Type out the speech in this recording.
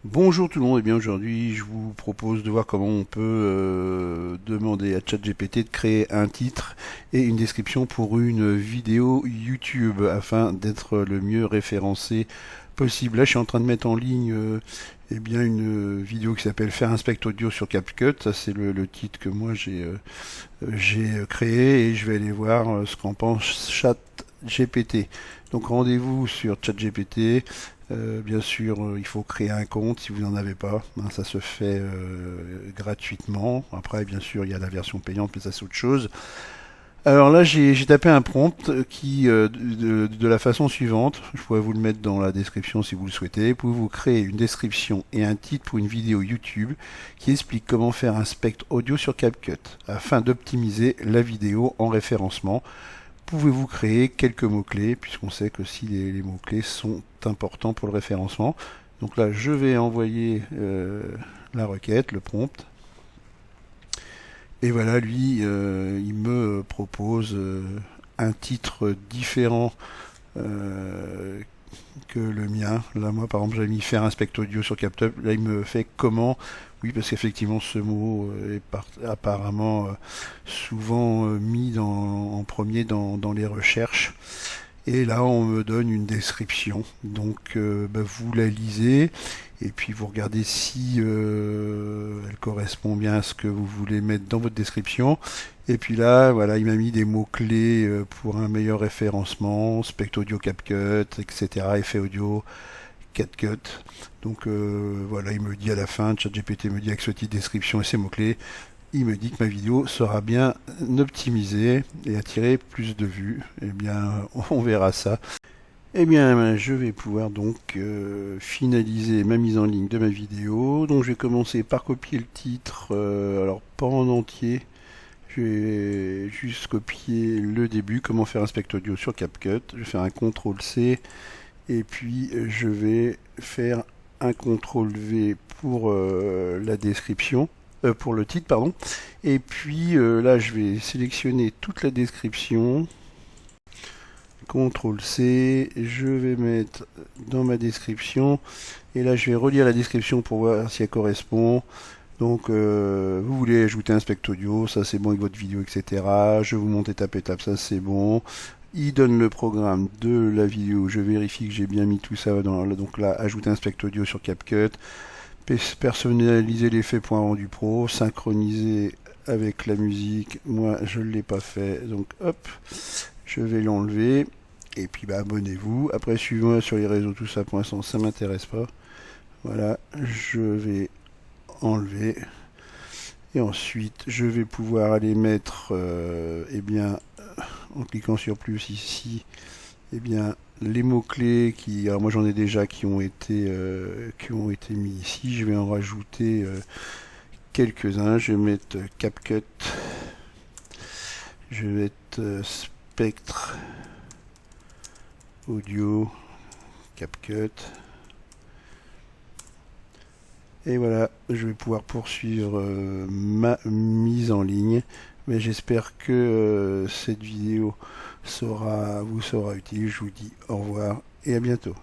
Bonjour tout le monde, et bien aujourd'hui je vous propose de voir comment on peut demander à ChatGPT de créer un titre et une description pour une vidéo YouTube afin d'être le mieux référencé possible. Là je suis en train de mettre en ligne une vidéo qui s'appelle Faire un spect audio sur CapCut. Ça c'est le titre que moi j'ai créé et je vais aller voir ce qu'en pense ChatGPT. Donc rendez-vous sur ChatGPT. Bien sûr, il faut créer un compte si vous n'en avez pas. Hein, ça se fait gratuitement. Après, bien sûr, il y a la version payante, mais ça c'est autre chose. Alors là, j'ai tapé un prompt qui, de la façon suivante, je pourrais vous le mettre dans la description si vous le souhaitez. Pouvez-vous créer une description et un titre pour une vidéo YouTube qui explique comment faire un spectre audio sur CapCut afin d'optimiser la vidéo en référencement. Pouvez-vous créer quelques mots-clés, puisqu'on sait que si les mots-clés sont importants pour le référencement. Donc là, je vais envoyer la requête, le prompt. Et voilà, lui, il me propose un titre différent euh, que le mien. Là, moi, par exemple, j'avais mis faire un spect audio sur CapCut. Là, il me fait comment. Oui, parce qu'effectivement, ce mot est apparemment souvent mis en premier dans les recherches. Et là, on me donne une description. Donc, vous la lisez et puis vous regardez si elle correspond bien à ce que vous voulez mettre dans votre description. Et puis là, voilà, il m'a mis des mots-clés pour un meilleur référencement, spect audio CapCut, etc., effet audio, CapCut. Donc voilà, il me dit à la fin, ChatGPT me dit avec ce titre, description et ces mots-clés, il me dit que ma vidéo sera bien optimisée et attirer plus de vues. Eh bien, on verra ça. Eh bien, je vais pouvoir donc finaliser ma mise en ligne de ma vidéo. Donc, je vais commencer par copier le titre, alors pas en entier. Je vais juste copier le début, comment faire un spect audio sur CapCut. Je vais faire un CTRL-C et puis je vais faire un CTRL-V pour la description, pour le titre, pardon. Et puis là, je vais sélectionner toute la description. CTRL-C, je vais mettre dans ma description. Et là, je vais relire la description pour voir si elle correspond. Donc, vous voulez ajouter un spect audio, ça c'est bon avec votre vidéo, etc. Je vous montre étape par étape, ça c'est bon. Il donne le programme de la vidéo, je vérifie que j'ai bien mis tout ça dans donc là, ajouter un spect audio sur CapCut, personnaliser l'effet point rendu pro, synchroniser avec la musique, moi je ne l'ai pas fait, donc hop, je vais l'enlever, et puis abonnez-vous, après suivez-moi sur les réseaux, tout ça pour l'instant ça m'intéresse pas, voilà, je vais enlever. Et ensuite, je vais pouvoir aller mettre, en cliquant sur plus ici, les mots-clés qui, alors moi j'en ai déjà qui ont été mis ici. Je vais en rajouter quelques-uns. Je vais mettre CapCut, je vais mettre spectre audio, CapCut. Et voilà, je vais pouvoir poursuivre ma mise en ligne. Mais j'espère que cette vidéo vous sera utile. Je vous dis au revoir et à bientôt.